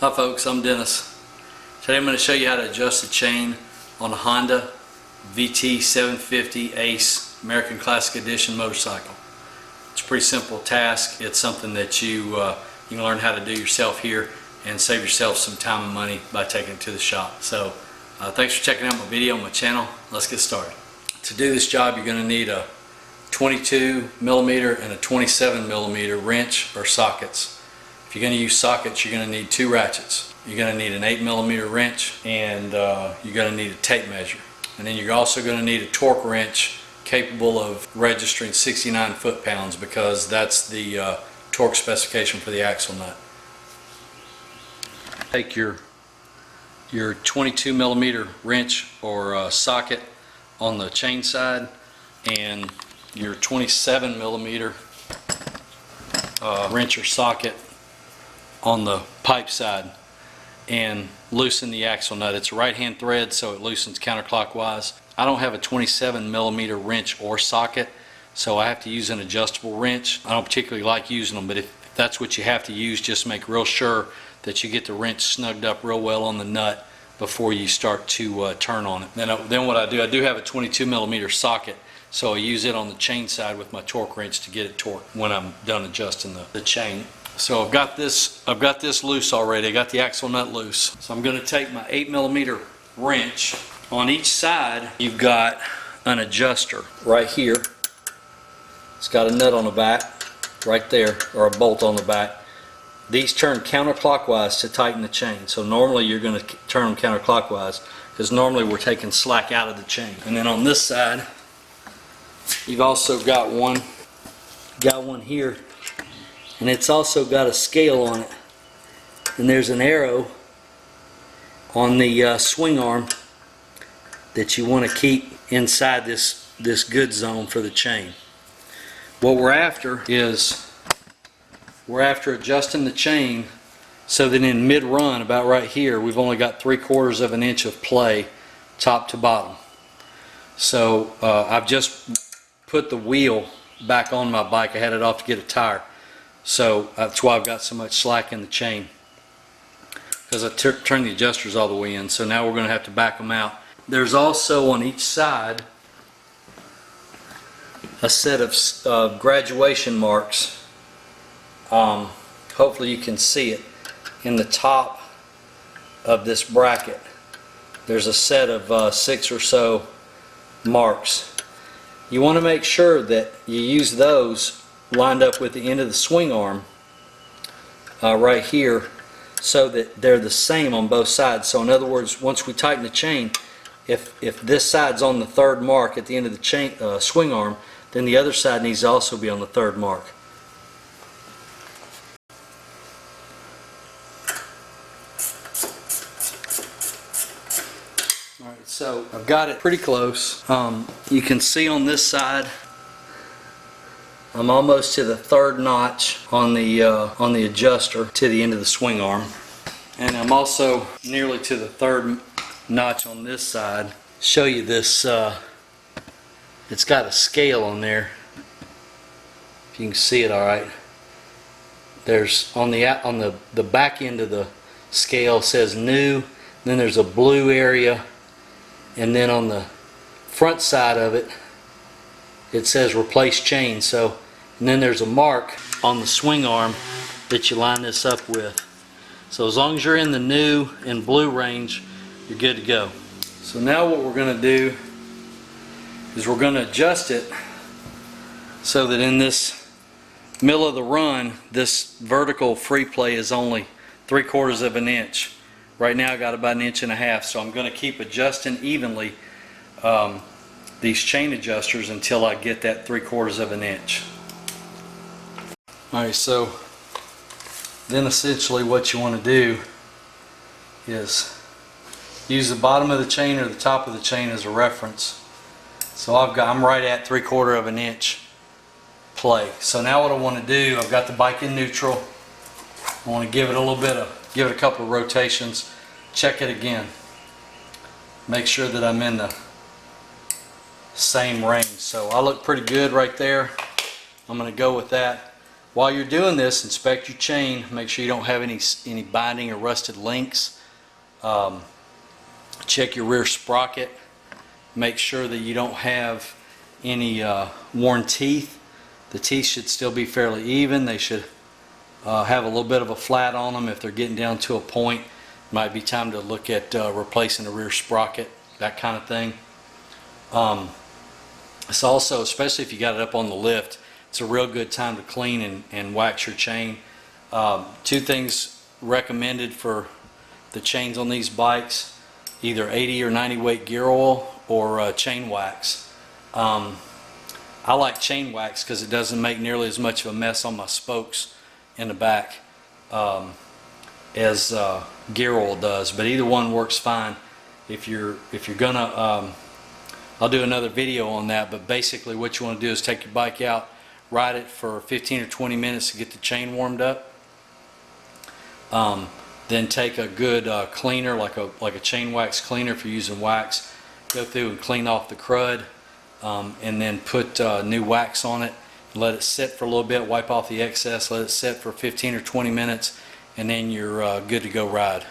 Hi folks, I'm Dennis. Today I'm going to show you how to adjust the chain on a Honda VT750 Ace American Classic Edition motorcycle. It's a pretty simple task. It's something that you can learn how to do yourself here and save yourself some time and money by taking it to the shop. So thanks for checking out my video on my channel. Let's get started. To do this job you're going to need a 22mm and a 27mm wrench or sockets. If you're going to use sockets, you're going to need 2 ratchets. You're going to need an 8mm wrench, and you're going to need a tape measure. And then you're also going to need a torque wrench capable of registering 69 foot-pounds, because that's the torque specification for the axle nut. Take your 22mm wrench or socket on the chain side and your 27mm wrench or socket on the pipe side, and loosen the axle nut. It's a right hand thread, so it loosens counterclockwise. I don't have a 27mm wrench or socket, so I have to use an adjustable wrench. I don't particularly like using them, but if that's what you have to use, just make real sure that you get the wrench snugged up real well on the nut before you start to turn on it. Then what I do have a 22mm socket, so I use it on the chain side with my torque wrench to get it torqued when I'm done adjusting the chain. So I've got this loose already. I got the axle nut loose. So I'm going to take my 8mm wrench. On each side you've got an adjuster right here. It's got a nut on the back right there, or a bolt on the back. These turn counterclockwise to tighten the chain. So normally you're going to turn them counterclockwise, because normally we're taking slack out of the chain. And then on this side you've also got one here, and it's also got a scale on it, and there's an arrow on the swing arm that you want to keep inside this good zone for the chain. What we're after is adjusting the chain so that in mid-run, about right here, we've only got 3/4 of an inch of play top to bottom. So I've just put the wheel back on my bike. I had it off to get a tire. So that's why I've got so much slack in the chain, because I turned the adjusters all the way in. So now we're going to have to back them out. There's also on each side a set of graduation marks. Hopefully you can see it in the top of this bracket. There's a set of 6 or so marks. You want to make sure that you use those lined up with the end of the swing arm right here, so that they're the same on both sides. So in other words, once we tighten the chain, if this side's on the 3rd mark at the end of the chain swing arm, then the other side needs to also be on the 3rd mark. Alright, so I've got it pretty close. You can see on this side I'm almost to the 3rd notch on the adjuster to the end of the swing arm, and I'm also nearly to the 3rd notch on this side. Show you this. It's got a scale on there. If you can see it, all right. There's on the back end of the scale says new. Then there's a blue area, and then on the front side of it, it says replace chain. So, and then there's a mark on the swing arm that you line this up with. So as long as you're in the new and blue range, you're good to go. So now what we're going to do is we're going to adjust it so that in this middle of the run, this vertical free play is only 3/4 of an inch. Right now I got about 1.5 inches, so I'm going to keep adjusting evenly these chain adjusters until I get that 3/4 of an inch. Alright, so then essentially what you want to do is use the bottom of the chain or the top of the chain as a reference. So I'm right at 3/4 of an inch play. So now what I want to do, I've got the bike in neutral. I want to give it a couple of rotations, check it again, make sure that I'm in the same range. So I look pretty good right there. I'm going to go with that. While you're doing this, inspect your chain. Make sure you don't have any binding or rusted links. Check your rear sprocket. Make sure that you don't have any worn teeth. The teeth should still be fairly even. They should have a little bit of a flat on them. If they're getting down to a point, it might be time to look at replacing the rear sprocket, that kind of thing. It's also, especially if you got it up on the lift, it's a real good time to clean and wax your chain. Two things recommended for the chains on these bikes: either 80 or 90 weight gear oil or chain wax. I like chain wax because it doesn't make nearly as much of a mess on my spokes in the back as gear oil does, but either one works fine. If you're gonna I'll do another video on that, but basically what you want to do is take your bike out, ride it for 15 or 20 minutes to get the chain warmed up. Then take a good cleaner, like a chain wax cleaner if you're using wax, go through and clean off the crud, and then put new wax on it. Let it sit for a little bit, wipe off the excess, let it sit for 15 or 20 minutes, and then you're good to go ride.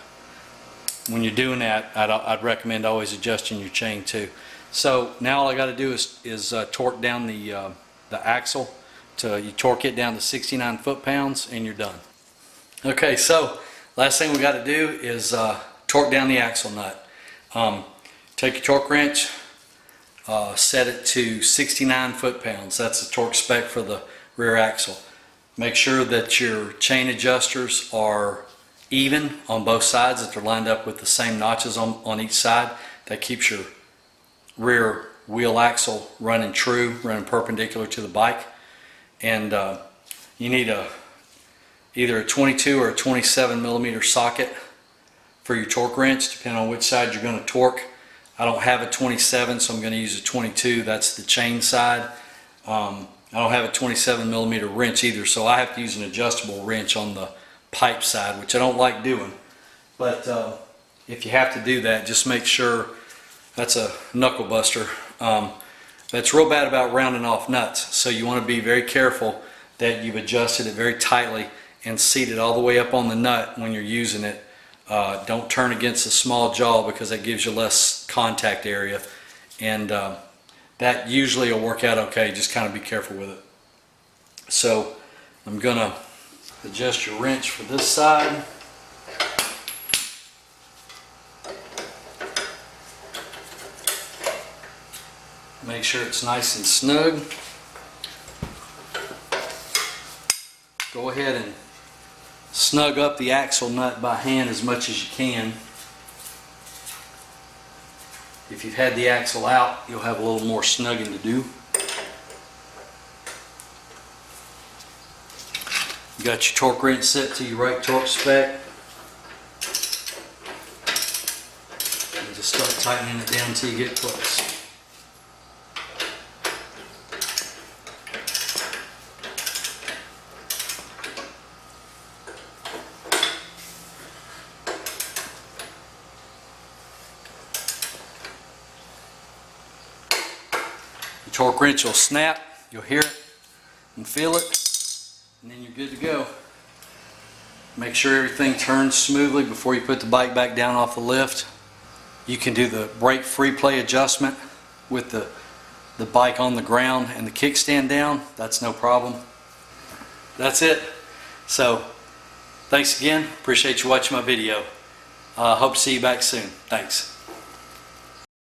When you're doing that, I'd recommend always adjusting your chain too. So now all I got to do is torque down the axle. You torque it down to 69 foot-pounds and you're done. Okay, so last thing we got to do is torque down the axle nut. Take your torque wrench, set it to 69 foot-pounds. That's the torque spec for the rear axle. Make sure that your chain adjusters are even on both sides, that they're lined up with the same notches on each side. That keeps your rear wheel axle running true, running perpendicular to the bike. And you need either a 22 or a 27 millimeter socket for your torque wrench, depending on which side you're going to torque. I don't have a 27, so I'm going to use a 22. That's the chain side. I don't have a 27 millimeter wrench either, so I have to use an adjustable wrench on the pipe side, which I don't like doing. But if you have to do that, just make sure. That's a knuckle buster. That's real bad about rounding off nuts, so you want to be very careful that you've adjusted it very tightly and seat it all the way up on the nut when you're using it. Don't turn against the small jaw, because that gives you less contact area, and that usually will work out okay. Just kind of be careful with it. So I'm gonna adjust your wrench for this side. Make sure it's nice and snug. Go ahead and snug up the axle nut by hand as much as you can. If you've had the axle out, you'll have a little more snugging to do. You got your torque wrench set to your right torque spec. And just start tightening it down until you get close. The torque wrench will snap, you'll hear it and feel it, and then you're good to go. Make sure everything turns smoothly before you put the bike back down off the lift. You can do the brake free play adjustment with the bike on the ground and the kickstand down. That's no problem. That's it. So thanks again. Appreciate you watching my video. Hope to see you back soon. Thanks.